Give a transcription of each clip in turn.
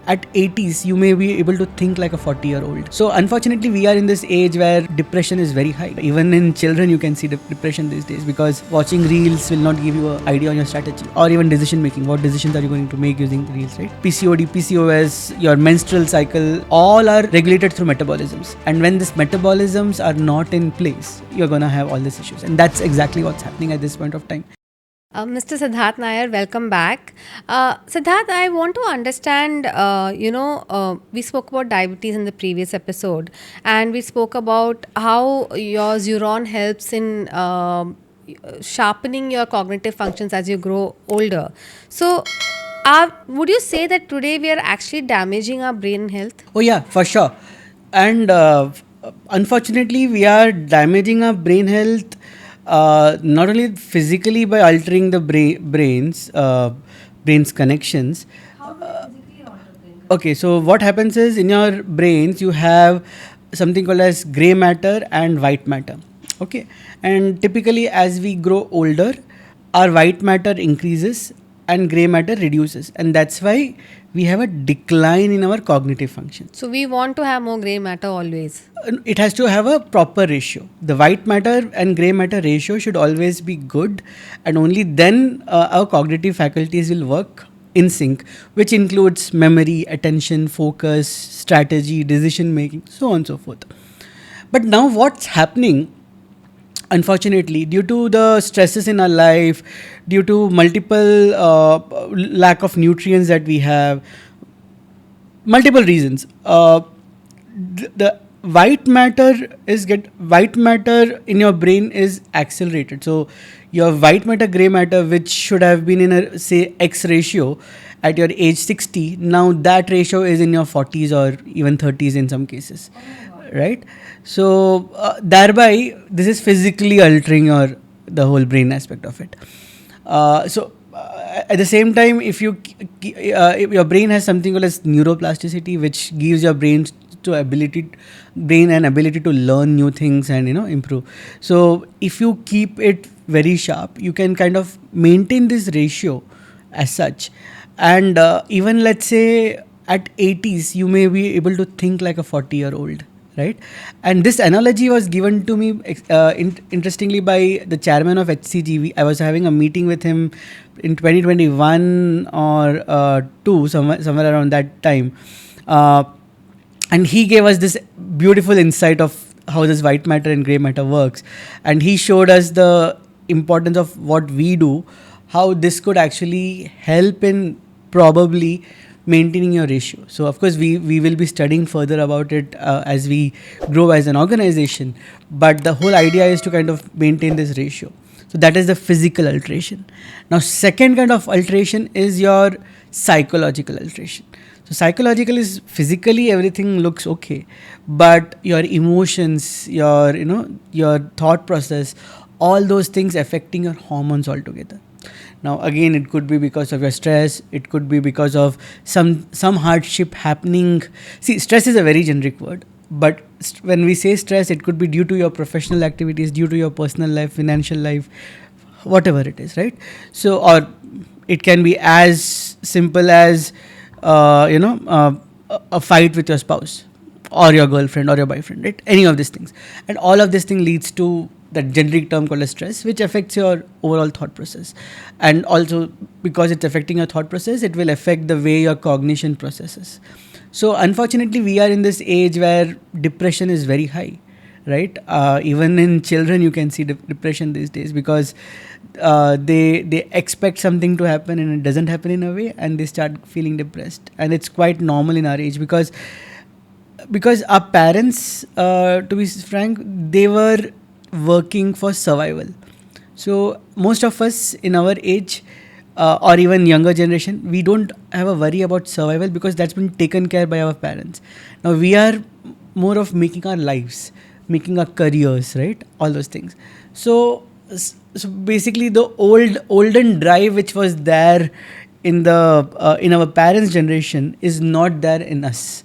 at 80s you may be able to think like a 40-year-old. So unfortunately we are in this age where depression is very high. Even in children you can see depression these days, because watching reels will not give you an idea on your strategy or even decision making. What decisions are you going to make using reels, right? PCOD, PCOS, your menstrual cycle, all are regulated through metabolisms, and when these metabolisms are not in place, you're going to have all these issues, and that's exactly what's happening at this point of time. Mr. Siddhartha Nair, welcome back. Siddharth, I want to understand, we spoke about diabetes in the previous episode, and we spoke about how your Zeuron helps in sharpening your cognitive functions as you grow older. So, would you say that today we are actually damaging our brain health? Oh yeah, for sure. And unfortunately, we are damaging our brain health not only physically by altering the brain's connections. Okay, so what happens is, in your brains you have something called as gray matter and white matter. Okay, and typically as we grow older, our white matter increases and gray matter reduces, and that's why we have a decline in our cognitive function. So, we want to have more gray matter always. It has to have a proper ratio. The white matter and gray matter ratio should always be good, and only then our cognitive faculties will work in sync, which includes memory, attention, focus, strategy, decision making, so on and so forth. But now what's happening, unfortunately, due to the stresses in our life, due to multiple lack of nutrients that we have, multiple reasons, the white matter in your brain is accelerated. So your white matter gray matter, which should have been in a, say, X ratio at your age 60, now that ratio is in your 40s or even 30s in some cases. Right? So thereby this is physically altering the whole brain aspect of it. At the same time, if your brain has something called as neuroplasticity, which gives your brain and ability to learn new things and improve. So if you keep it very sharp, you can kind of maintain this ratio as such, and even let's say at 80s you may be able to think like a 40-year-old, right? And this analogy was given to me interestingly by the chairman of HCG. I was having a meeting with him in 2021 or 2, somewhere around that time, and he gave us this beautiful insight of how this white matter and gray matter works, and he showed us the importance of what we do, how this could actually help in probably maintaining your ratio. So of course we will be studying further about it as we grow as an organization, but the whole idea is to kind of maintain this ratio. So that is the physical alteration. Now second kind of alteration is your psychological alteration. So psychological is physically everything looks okay, but your emotions, your thought process, all those things affecting your hormones altogether. Now again, it could be because of your stress, it could be because of some hardship happening. See, stress is a very generic word, but when we say stress, it could be due to your professional activities, due to your personal life, financial life, whatever it is, right? So, or it can be as simple as a fight with your spouse or your girlfriend or your boyfriend, right? Any of these things, and all of this thing leads to that generic term called as stress, which affects your overall thought process. And also, because it's affecting your thought process, it will affect the way your cognition processes. So unfortunately we are in this age where depression is very high, right? Even in children you can see depression these days, because they expect something to happen and it doesn't happen in a way, and they start feeling depressed. And it's quite normal in our age, because our parents, to be frank, they were working for survival. So most of us in our age, or even younger generation, we don't have a worry about survival, because that's been taken care by our parents. Now we are more of making our lives, making our careers, right? All those things. So basically the olden drive which was there in our parents' generation is not there in us.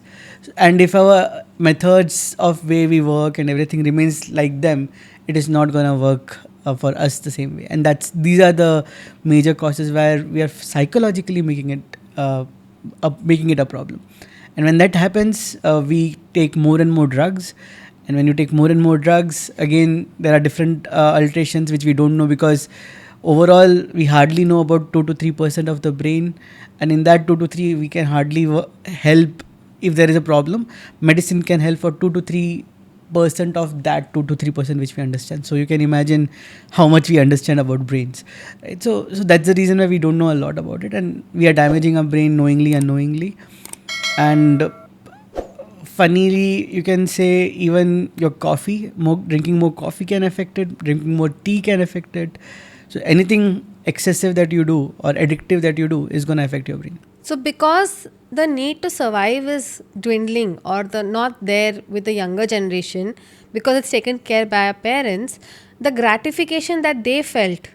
And if our methods of way we work and everything remains like them, it is not going to work for us the same way. And these are the major causes where we are psychologically making it making it a problem. And when that happens, we take more and more drugs. And when you take more and more drugs, again, there are different alterations which we don't know, because overall we hardly know about 2 to 3% of the brain. And in that 2 to 3, we can hardly help if there is a problem. Medicine can help for 2 to 3% of that 2 to 3% which we understand. So you can imagine how much we understand about brains, right? So that's the reason why we don't know a lot about it, and we are damaging our brain knowingly, unknowingly. And funnily, you can say even your coffee, drinking more coffee can affect it, drinking more tea can affect it. So anything excessive that you do or addictive that you do is going to affect your brain. So, because the need to survive is dwindling or the not there with the younger generation, because it's taken care by our parents, the gratification that they felt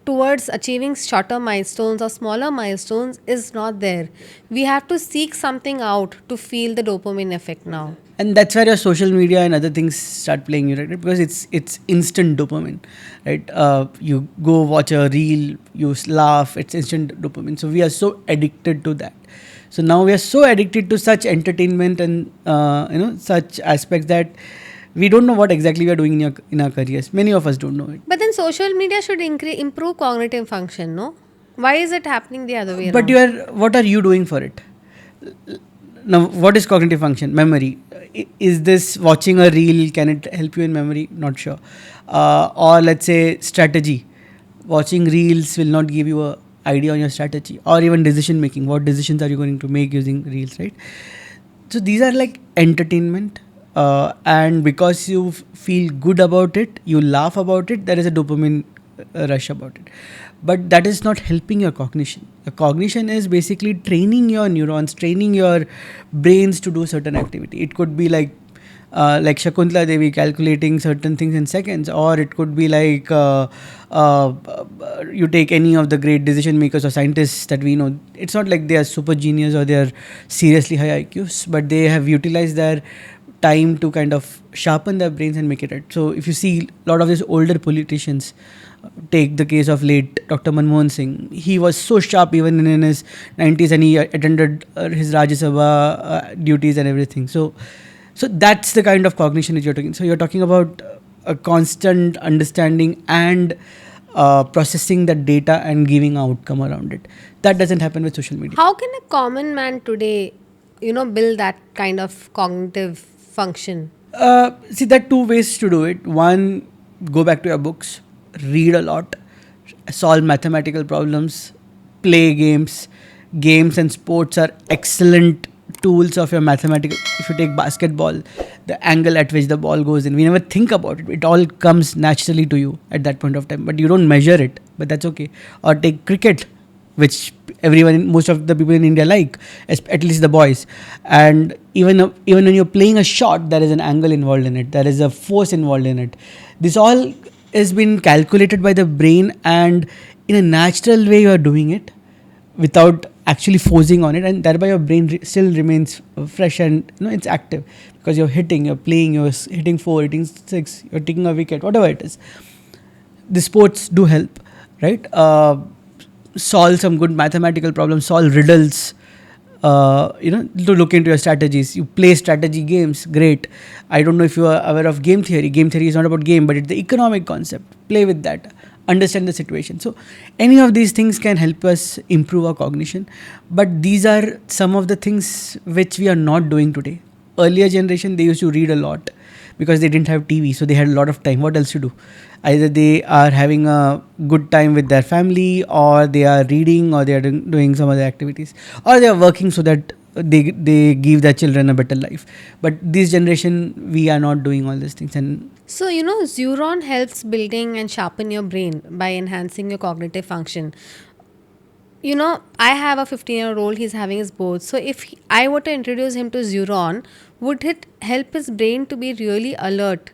towards achieving shorter milestones or smaller milestones is not there. We have to seek something out to feel the dopamine effect now. And that's where your social media and other things start playing you, right? Because it's instant dopamine, right? You go watch a reel, you laugh, it's instant dopamine. So we are so addicted to that. So now we are so addicted to such entertainment and such aspects that we don't know what exactly we are doing in our careers. Many of us don't know it. But then social media should improve cognitive function, no? Why is it happening the other way But around? what are you doing for it? Now, what is cognitive function? Memory. Is this watching a reel? Can it help you in memory? Not sure. Or let's say strategy. Watching reels will not give you a idea on your strategy, or even decision making. What decisions are you going to make using reels, right? So these are like entertainment, and because you feel good about it, you laugh about it. There is a dopamine rush about it, but that is not helping your cognition. Your cognition is basically training your neurons, training your brains to do certain activity. It could be like Shakuntala Devi calculating certain things in seconds, or it could be like uh, you take any of the great decision makers or scientists that we know. It's not like they are super genius or they are seriously high IQs, but they have utilized their time to kind of sharpen their brains and make it right. So if you see a lot of these older politicians, take the case of late Dr. Manmohan Singh. He was so sharp even in his 90s, and he attended his Rajya Sabha duties and everything. So that's the kind of cognition that you're talking. So you're talking about a constant understanding and processing the data and giving outcome around it. That doesn't happen with social media. How can a common man today, build that kind of cognitive function? See, there are two ways to do it. One, go back to your books, read a lot, solve mathematical problems, play games. Games and sports are excellent tools of your mathematical. If you take basketball, the angle at which the ball goes in, we never think about it. It all comes naturally to you at that point of time, but you don't measure it. But that's okay. Or take cricket, which most of the people in India like, at least the boys. And even when you're playing a shot, there is an angle involved in it. There is a force involved in it. This all has been calculated by the brain, and in a natural way you are doing it without actually forcing on it, and thereby your brain still remains fresh and it's active, because you're playing, you're hitting 4, hitting 6, you're taking a wicket, whatever it is. The sports do help, right? Solve some good mathematical problems, solve riddles, to look into your strategies. You play strategy games, great. I don't know if you are aware of game theory. Game theory is not about game, but it's the economic concept. Play with that, understand the situation. So any of these things can help us improve our cognition, but these are some of the things which we are not doing today. Earlier generation, they used to read a lot because they didn't have TV, so they had a lot of time. What else to do? Either they are having a good time with their family, or they are reading, or they are doing some other activities, or they are working so that they give their children a better life. But this generation, we are not doing all these things. And So, Zeuron helps building and sharpen your brain by enhancing your cognitive function. I have a 15-year-old, he's having his boards. So, if I were to introduce him to Zeuron, would it help his brain to be really alert,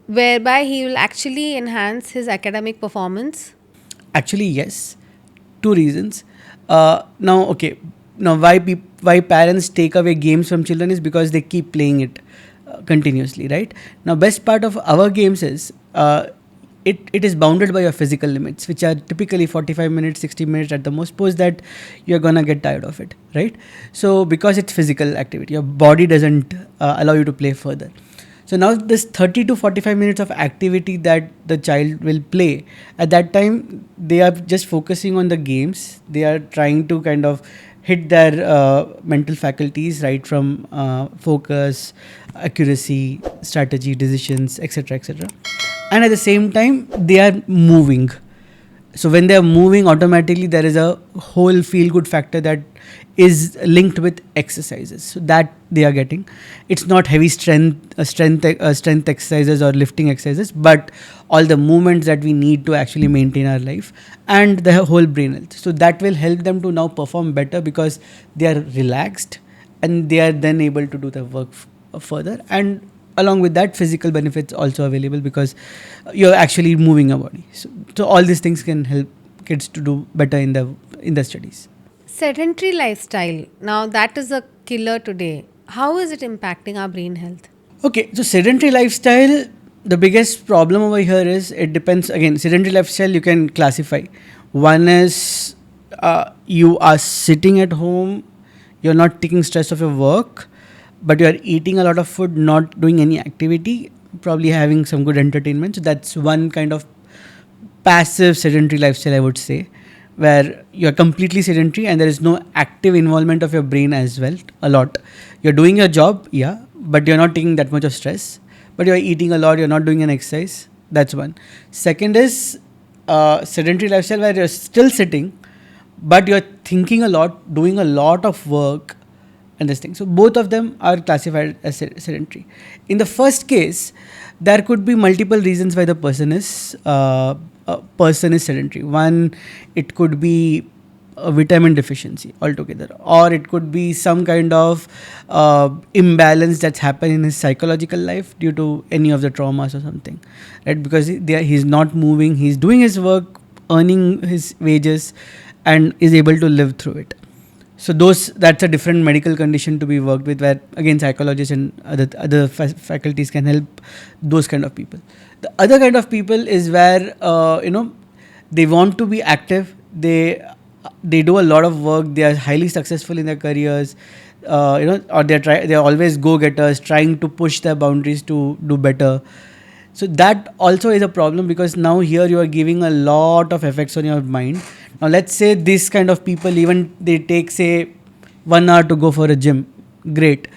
whereby he will actually enhance his academic performance? actually, yes, two reasons. Now, why parents take away games from children is because they keep playing it continuously, right? Now, best part of our games is it is bounded by your physical limits, which are typically 45 minutes, 60 minutes at the most. Post that, you're gonna get tired of it, right? So because it's physical activity, your body doesn't allow you to play further. So now this 30 to 45 minutes of activity that the child will play, at that time they are just focusing on the games. They are trying to kind of hit their mental faculties, right, from focus, accuracy, strategy, decisions, etc., etc. And at the same time they are moving. So when they are moving, automatically there is a whole feel good factor that is linked with exercises, so that they are getting. It's not heavy strength exercises or lifting exercises, but all the movements that we need to actually maintain our life and the whole brain health. So that will help them to now perform better because they are relaxed, and they are then able to do the work further. And along with that, physical benefits also available because you're actually moving your body. So all these things can help kids to do better in the studies. Sedentary lifestyle. Now, that is a killer today. How is it impacting our brain health? Okay, so sedentary lifestyle, the biggest problem over here is it depends. Again, sedentary lifestyle you can classify. One is you are sitting at home, you're not taking stress of your work, but you are eating a lot of food, not doing any activity, probably having some good entertainment. So that's one kind of passive sedentary lifestyle, I would say, where you're completely sedentary and there is no active involvement of your brain as well. A lot. You're doing your job, yeah, but you're not taking that much of stress. But you're eating a lot, you're not doing an exercise. That's one. Second is sedentary lifestyle where you're still sitting, but you're thinking a lot, doing a lot of work, and this thing. So both of them are classified as sedentary. In the first case, there could be multiple reasons why the person is sedentary. One, it could be a vitamin deficiency altogether, or it could be some kind of imbalance that's happened in his psychological life due to any of the traumas or something, right? Because he's not moving, he's doing his work, earning his wages, and is able to live through it. So that's a different medical condition to be worked with, where again psychologists and other faculties can help those kind of people. The other kind of people is where they want to be active. They do a lot of work. They are highly successful in their careers, or they're always go getters, trying to push their boundaries to do better. So that also is a problem, because now here you are giving a lot of effects on your mind. Now let's say this kind of people, even they take say 1 hour to go for a gym, great.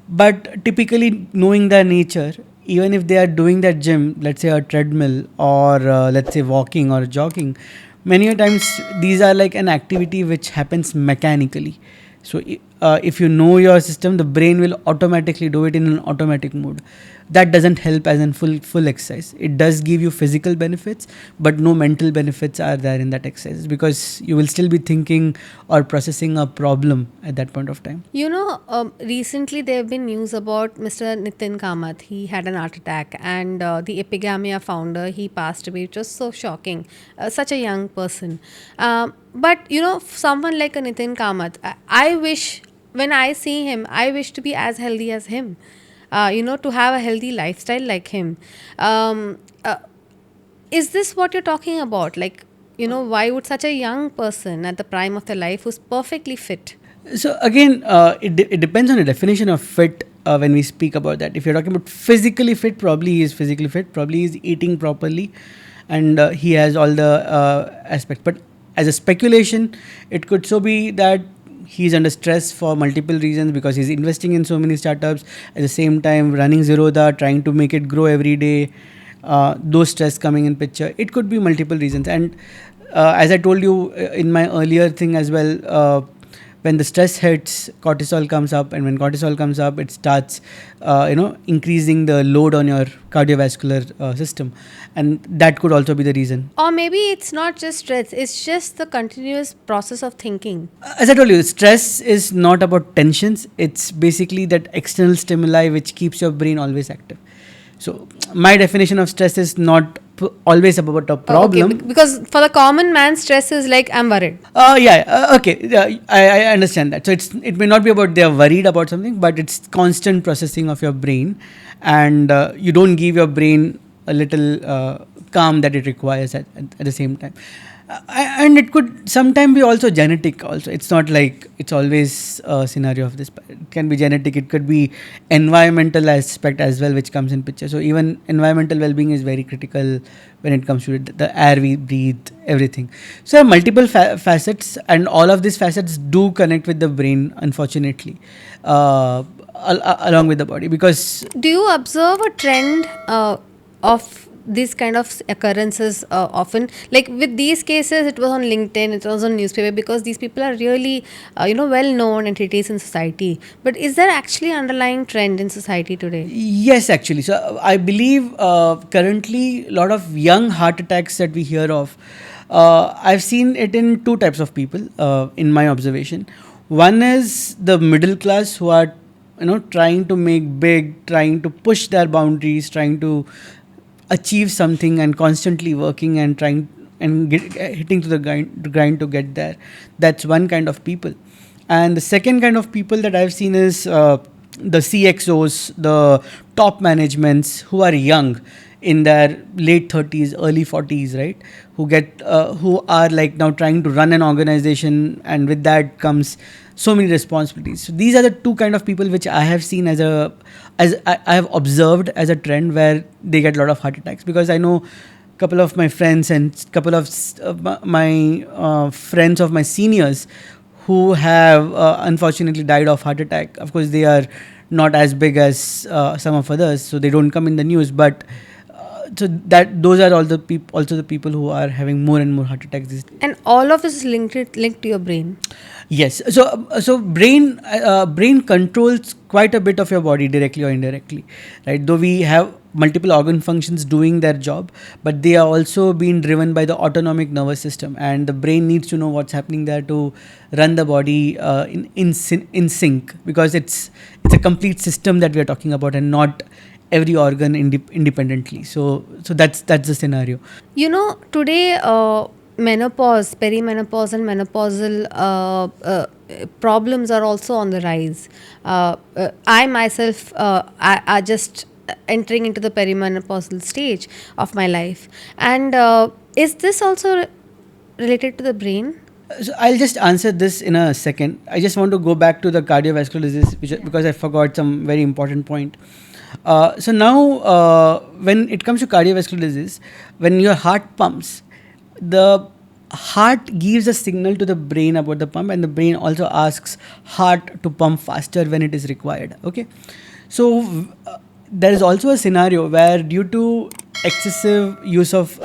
But typically, knowing their nature, even if they are doing that gym, let's say a treadmill, or let's say walking or jogging, many a times these are like an activity which happens mechanically. So if you know your system, the brain will automatically do it in an automatic mode. That doesn't help as in full exercise. It does give you physical benefits, but no mental benefits are there in that exercise, because you will still be thinking or processing a problem at that point of time. Recently there have been news about Mr. Nitin Kamath. He had an heart attack, and the Epigamia founder, he passed away. It was so shocking. Such a young person. But someone like a Nitin Kamath, I wish, when I see him, I wish to be as healthy as him. To have a healthy lifestyle like him. Is this what you're talking about? Like, why would such a young person at the prime of their life, who's perfectly fit? So again, it depends on the definition of fit. When we speak about that, if you're talking about physically fit, probably he is physically fit, probably he is eating properly, and he has all the aspects. But as a speculation, it could so be that he's under stress for multiple reasons, because he's investing in so many startups, at the same time running Zerodha, trying to make it grow every day. Those stress coming in picture, it could be multiple reasons. And as I told you in my earlier thing as well, when the stress hits, cortisol comes up, and when cortisol comes up, it starts increasing the load on your cardiovascular system, and that could also be the reason. Or maybe it's not just stress, it's just the continuous process of thinking. As I told you, stress is not about tensions. It's basically that external stimuli which keeps your brain always active. So my definition of stress is not always about a problem. Okay, because for the common man, stress is like, I'm worried. Okay. Yeah, I understand that. So it may not be about they are worried about something, but it's constant processing of your brain, and you don't give your brain a little calm that it requires at the same time. And it could sometimes be also genetic also. It's not like it's always a scenario of this. It can be genetic, it could be environmental aspect as well, which comes in picture. So even environmental well-being is very critical when it comes to the air we breathe, everything. So there are multiple facets, and all of these facets do connect with the brain, unfortunately, along with the body. Because Do you observe a trend of these kind of occurrences often? Like with these cases, it was on LinkedIn, it was on newspaper, because these people are really, well known entities in society. But is there actually underlying trend in society today? yes, actually. So I believe currently a lot of young heart attacks that we hear of, I've seen it in two types of people in my observation. One is the middle class who are trying to make big, trying to push their boundaries, trying to achieve something and constantly working and trying and hitting to the grind to get there. That's one kind of people. And the second kind of people that I've seen is the CXOs, the top managements who are young, in their late 30s, early 40s, right? Who are like now trying to run an organization, and with that comes so many responsibilities. So these are the two kind of people which I have seen I have observed as a trend, where they get a lot of heart attacks. Because I know couple of my friends and couple of my friends of my seniors who have unfortunately died of heart attack. Of course, they are not as big as some of others, so they don't come in the news. But so that those are all the also the people who are having more and more heart attacks these days. And all of this is linked to your brain. Yes. So brain controls quite a bit of your body directly or indirectly, right? Though we have multiple organ functions doing their job, but they are also being driven by the autonomic nervous system, and the brain needs to know what's happening there to run the body in sync, because it's a complete system that we are talking about, and not every organ independently. So that's the scenario. Today, menopause, perimenopause, and menopausal problems are also on the rise. I myself, I just entering into the perimenopausal stage of my life. And is this also related to the brain? So I'll just answer this in a second. I just want to go back to the cardiovascular disease, because I forgot some very important point. So now, when it comes to cardiovascular disease, when your heart pumps, the heart gives a signal to the brain about the pump, and the brain also asks heart to pump faster when it is required. Okay, so there is also a scenario where, due to excessive use of,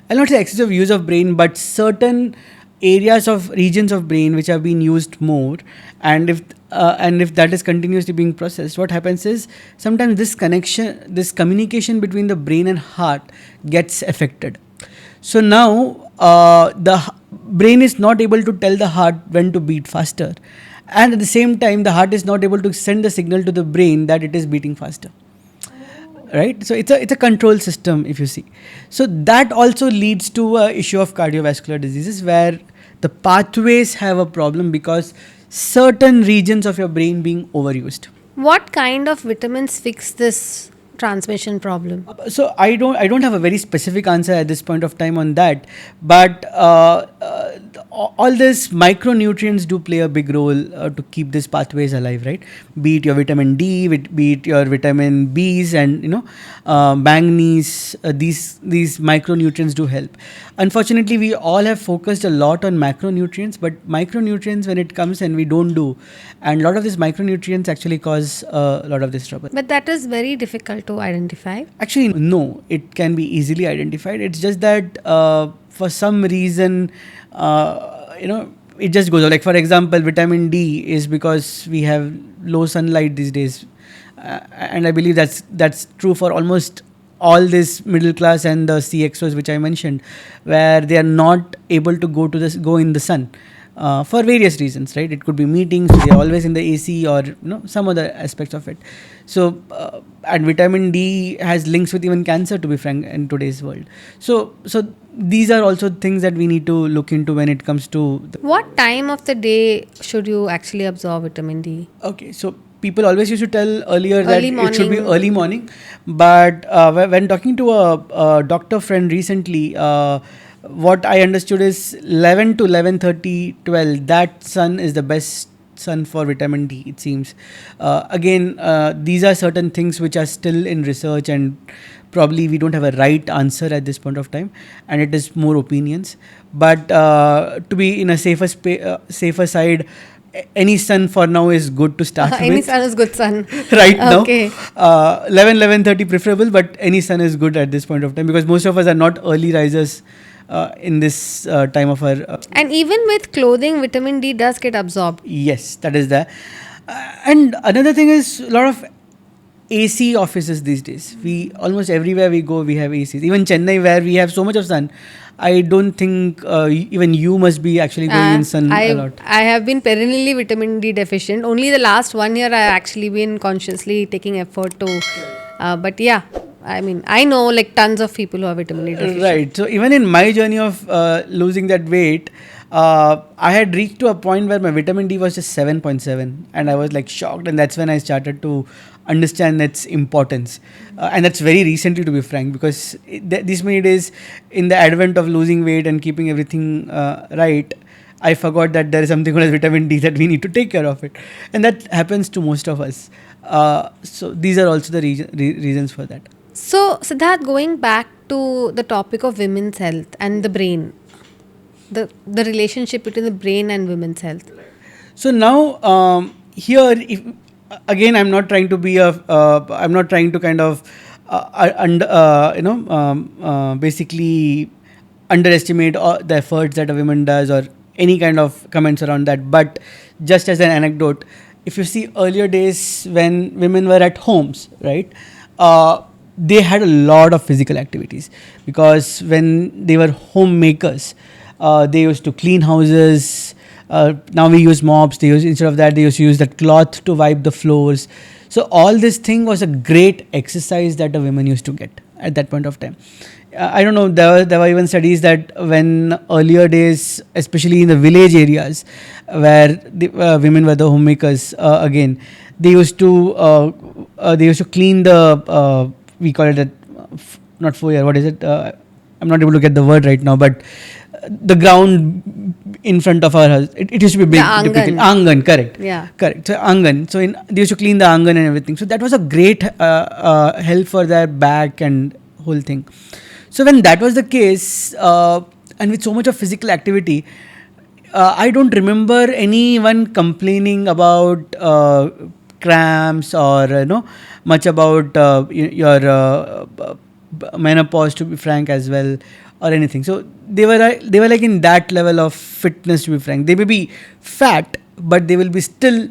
I'll not say excessive use of brain, but certain areas of regions of brain which have been used more, and if that is continuously being processed, what happens is sometimes this communication between the brain and heart gets affected. So now brain is not able to tell the heart when to beat faster, and at the same time the heart is not able to send the signal to the brain that it is beating faster, right? So it's a control system, if you see. So that also leads to a issue of cardiovascular diseases, where the pathways have a problem because certain regions of your brain being overused. What kind of vitamins fix this transmission problem? So I don't have a very specific answer at this point of time on that, but all these micronutrients do play a big role to keep these pathways alive, right? Be it your vitamin D, be it your vitamin B's, and manganese. These micronutrients do help. Unfortunately, we all have focused a lot on macronutrients, but micronutrients, when it comes, and we don't do, and a lot of these micronutrients actually cause a lot of this trouble. But that is very difficult to identify. Actually, no, it can be easily identified. It's just that for some reason, it just goes out. Like, for example, vitamin D is because we have low sunlight these days. And I believe that's true for almost all this middle class and the CXOs which I mentioned, where they are not able to go in the sun. For various reasons, right? It could be meetings, so they're always in the AC, or some other aspects of it. So and vitamin D has links with even cancer, to be frank, in today's world. So these are also things that we need to look into when it comes to What time of the day should you actually absorb vitamin D? okay, so people always used to tell earlier that Early it should be morning. early morning, but when talking to a doctor friend recently, what I understood is 11 to 11:30, 12. That sun is the best sun for vitamin D. It seems. Again, these are certain things which are still in research, and probably we don't have a right answer at this point of time, and it is more opinions. But to be in a safer side, any sun for now is good to start Any with. sun is good sun. Right now, Okay. 11:30 preferable, but any sun is good at this point of time, because most of us are not early risers in this time of our And even with clothing, vitamin D does get absorbed. yes, that is there. And another thing is a lot of AC offices these days. We almost everywhere we go, we have ACs. Even Chennai, where we have so much of sun, I don't think even you must be actually going in sun a lot. I have been perennially vitamin D deficient. Only the last 1 year I have actually been consciously taking effort to. But yeah, I mean, I know like tons of people who are vitamin D deficient. Right. So even in my journey of losing that weight, I had reached to a point where my vitamin D was just 7.7, and I was like shocked. And that's when I started to understand its importance. And that's very recently, to be frank, because these many days, in the advent of losing weight and keeping everything right, I forgot that there is something called as vitamin D, that we need to take care of it, and that happens to most of us. So these are also the reasons for that. So, Siddharth, going back to the topic of women's health and the brain, the relationship between the brain and women's health. So now here, if again, I'm not trying to be I'm not trying to kind of basically underestimate the efforts that a woman does, or any kind of comments around that. But just as an anecdote, if you see earlier days when women were at homes, right? They had a lot of physical activities, because when they were homemakers, they used to clean houses. Now we use mops. Instead of that, they used to use that cloth to wipe the floors. So all this thing was a great exercise that a woman used to get at that point of time. I don't know. There were even studies that when earlier days, especially in the village areas, where the women were the homemakers, again, they used to clean the we call it not foyer. What is it? I'm not able to get the word right now, but the ground in front of our house. It used to be big. The Typically. angan. Angan, correct. Yeah. Correct. So angan. So they used to clean the angan and everything. So that was a great help for their back and whole thing. So when that was the case, and with so much of physical activity, I don't remember anyone complaining about cramps, or much about your menopause, to be frank, as well, or anything. So they were like in that level of fitness, to be frank. They may be fat, but they will be still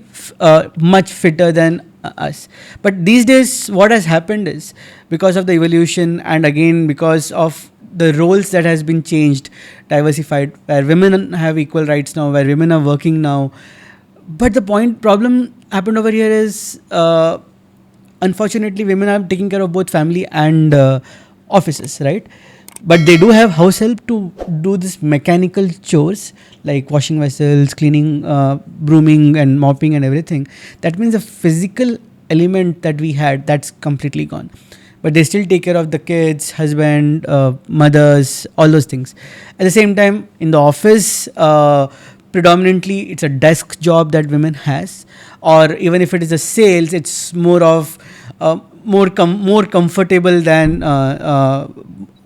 much fitter than us. But these days, what has happened is, because of the evolution, and again because of the roles that has been changed, diversified, where women have equal rights now, where women are working now. But the problem happened over here is, unfortunately, women are taking care of both family and offices, right? But they do have house help to do this mechanical chores, like washing vessels, cleaning, brooming and mopping and everything. That means the physical element that we had, that's completely gone. But they still take care of the kids, husband, mothers, all those things. At the same time, in the office, predominantly it's a desk job that women has, or even if it is a sales, it's more of more comfortable than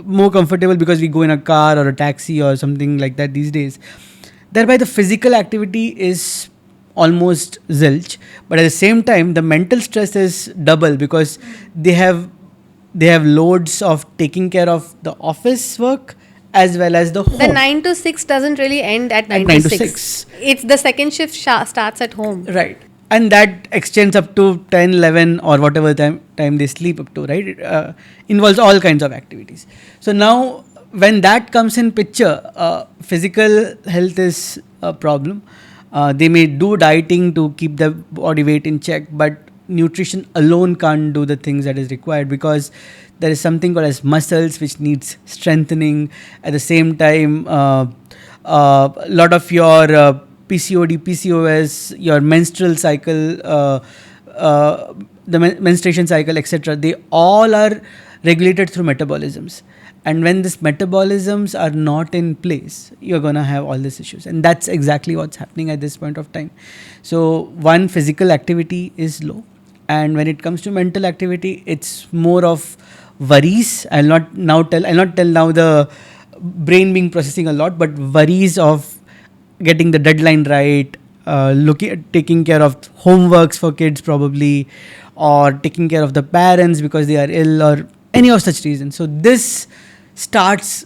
more comfortable, because we go in a car or a taxi or something like that these days. Thereby, the physical activity is almost zilch, but at the same time, the mental stress is double, because they have loads of taking care of the office work as well as the home. The 9 to 6 doesn't really end at 9 9 to to 6. 6. It's the second shift starts at home. Right. And that extends up to 10, 11, or whatever time they sleep up to, right? It involves all kinds of activities. So now, when that comes in picture, physical health is a problem. They may do dieting to keep the body weight in check, but nutrition alone can't do the things that is required, because there is something called as muscles which needs strengthening. At the same time, a lot of your PCOD, PCOS, your menstrual cycle the menstruation cycle, etc., they all are regulated through metabolisms. And when these metabolisms are not in place, you're gonna have all these issues, and that's exactly what's happening at this point of time. So one, physical activity is low, and when it comes to mental activity, it's more of worries. I'll not tell now the brain being processing a lot, but worries of getting the deadline right, looking at taking care of homeworks for kids probably, or taking care of the parents because they are ill, or any of such reasons. So this starts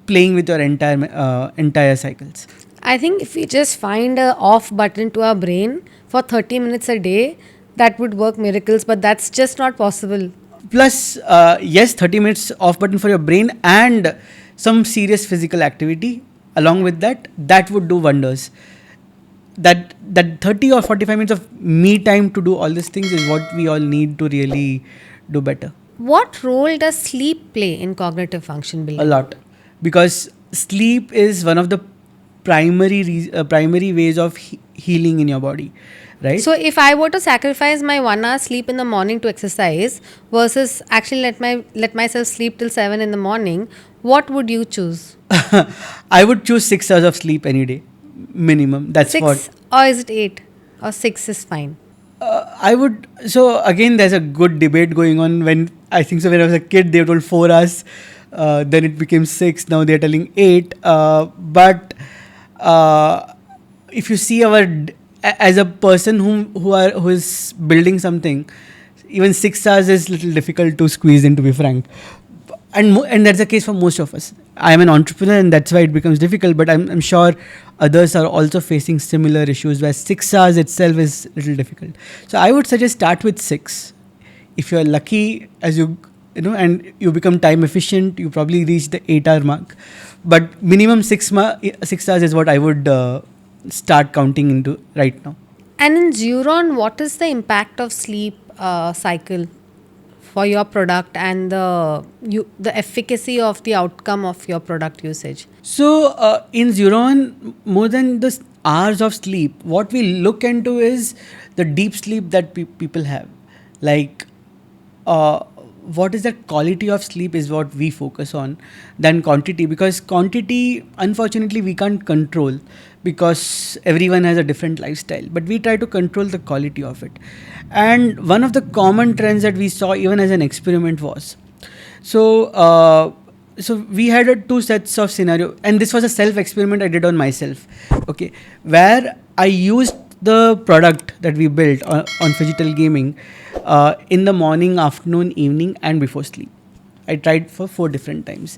playing with your entire cycles. I think if we just find a off button to our brain for 30 minutes a day, that would work miracles, but that's just not possible. Plus, yes, 30 minutes off button for your brain and some serious physical activity along with that, that would do wonders. That 30 or 45 minutes of me time to do all these things is what we all need to really do better. What role does sleep play in cognitive function A building? lot, because sleep is one of the primary ways of healing in your body, right? So if I were to sacrifice my 1 hour sleep in the morning to exercise versus actually let myself sleep till 7 in the morning, what would you choose? I would choose 6 hours of sleep any day, minimum. That's what 6 or is it 8 or 6 is fine? I would. So again, there's a good debate going on. When I think so, when I was a kid, they told 4 hours. Then it became 6. Now they're telling 8. But if you see as a person who is building something, even 6 hours is little difficult to squeeze in, to be frank. And that's the case for most of us. I am an entrepreneur, and that's why it becomes difficult. But I'm sure others are also facing similar issues where 6 hours itself is little difficult. So I would suggest start with 6. If you're lucky, as and you become time efficient, you probably reach the 8-hour mark. But minimum 6 hours is what I would start counting into right now. And in Zeuron, what is the impact of sleep cycle for your product and the efficacy of the outcome of your product usage? So in Zeuron, more than the hours of sleep, what we look into is the deep sleep that people have. Like, what is the quality of sleep is what we focus on than quantity, because quantity, unfortunately, we can't control because everyone has a different lifestyle, but we try to control the quality of it. And one of the common trends that we saw even as an experiment was, so we had 2 sets of scenario, and this was a self experiment I did on myself, okay, where I used the product that we built on Phygital Gaming in the morning, afternoon, evening, and before sleep. I tried for 4 different times.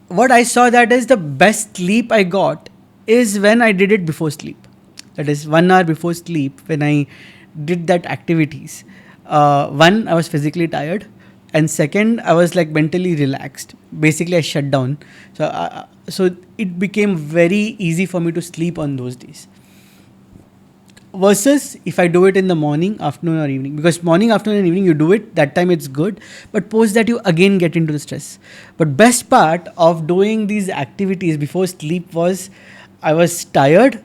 What I saw that is the best sleep I got is when I did it before sleep. That is 1 hour before sleep when I did that activities. One, I was physically tired, and second, I was like mentally relaxed. Basically, I shut down. So it became very easy for me to sleep on those days. Versus if I do it in the morning, afternoon, or evening, because morning, afternoon, and evening you do it, that time it's good, but post that you again get into the stress. But best part of doing these activities before sleep was I was tired,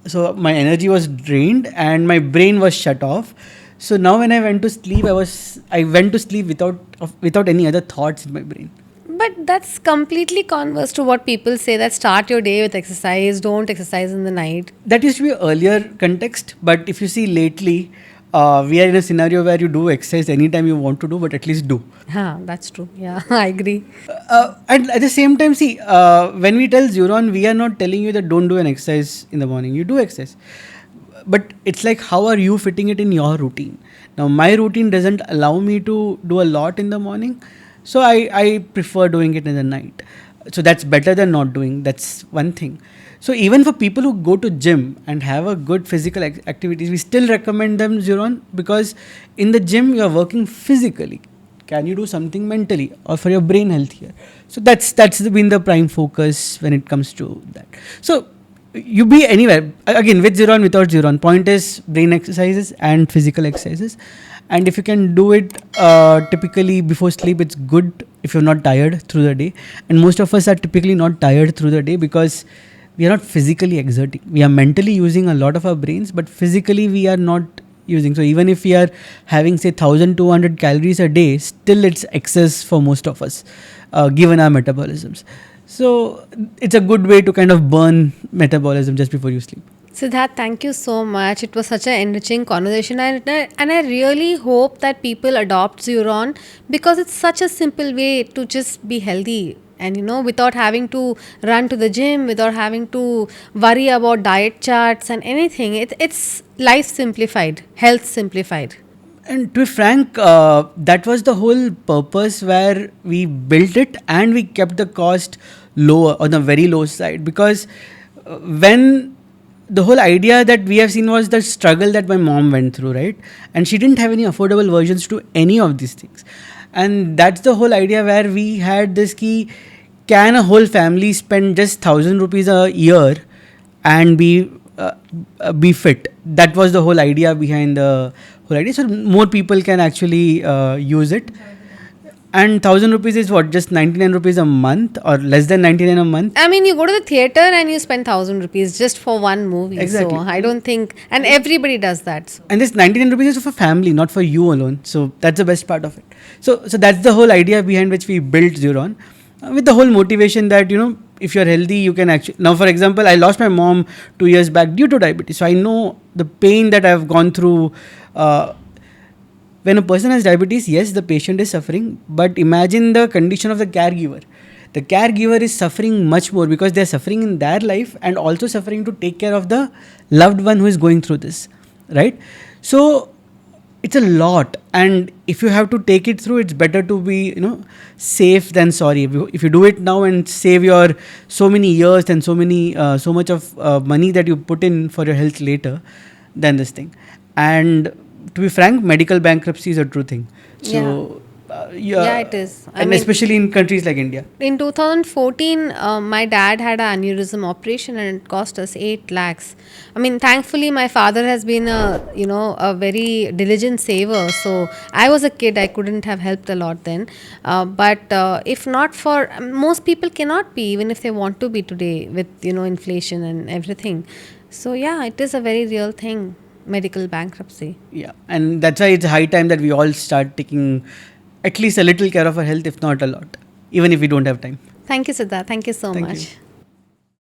so my energy was drained and my brain was shut off. So now when I went to sleep, I went to sleep without any other thoughts in my brain. But that's completely converse to what people say, that start your day with exercise, don't exercise in the night. That used to be earlier context, but if you see lately, we are in a scenario where you do exercise anytime you want to do, but at least do. That's true. Yeah, I agree. And at the same time, see, when we tell Zeuron, we are not telling you that don't do an exercise in the morning. You do exercise. But it's like, how are you fitting it in your routine? Now, my routine doesn't allow me to do a lot in the morning. So I prefer doing it in the night. So that's better than not doing. That's one thing. So even for people who go to gym and have a good physical activities, we still recommend them Zeuron, because in the gym you are working physically. Can you do something mentally or for your brain health here? So that's been the prime focus when it comes to that. So you be anywhere, again, with Zeuron, without Zeuron. Point is brain exercises and physical exercises. And if you can do it typically before sleep, it's good if you're not tired through the day. And most of us are typically not tired through the day because we are not physically exerting. We are mentally using a lot of our brains, but physically we are not using. So even if we are having say 1,200 calories a day, still it's excess for most of us, given our metabolisms. So it's a good way to kind of burn metabolism just before you sleep. Siddharth, thank you so much. It was such an enriching conversation, and I really hope that people adopt Zeuron because it's such a simple way to just be healthy. And without having to run to the gym, without having to worry about diet charts and anything, it's life simplified, health simplified. And to be frank, that was the whole purpose where we built it and we kept the cost lower, on the very low side, because when the whole idea that we have seen was the struggle that my mom went through, right? And she didn't have any affordable versions to any of these things. And that's the whole idea where we had this key, can a whole family spend just 1,000 rupees a year and be fit? That was the whole idea behind the whole idea. So more people can actually use it. And 1,000 rupees is what, just 99 rupees a month, or less than 99 a month. I mean, you go to the theater and you spend 1,000 rupees just for one movie. Exactly. So I don't think, and everybody does that. So. And this 99 rupees is for family, not for you alone. So that's the best part of it. So that's the whole idea behind which we built Zeuron, with the whole motivation that, if you're healthy, you can actually. Now, for example, I lost my mom 2 years back due to diabetes. So I know the pain that I've gone through. When a person has diabetes, yes, the patient is suffering, but imagine the condition of the caregiver. The caregiver is suffering much more because they're suffering in their life and also suffering to take care of the loved one who is going through this, right? So it's a lot, and if you have to take it through, it's better to be safe than sorry. If you do it now and save your so many years and so much of money that you put in for your health later, than this thing. And to be frank, medical bankruptcy is a true thing. So yeah, it is. And especially in countries like India. In 2014, my dad had an aneurysm operation and it cost us 8 lakhs. I mean, thankfully, my father has been a very diligent saver. So I was a kid, I couldn't have helped a lot then. But if not for, most people cannot be, even if they want to be today with, inflation and everything. So yeah, it is a very real thing, medical bankruptcy. Yeah, and that's why it's high time that we all start taking at least a little care of our health, if not a lot, even if we don't have time. Thank you, Siddharth. Thank you so Thank much. you.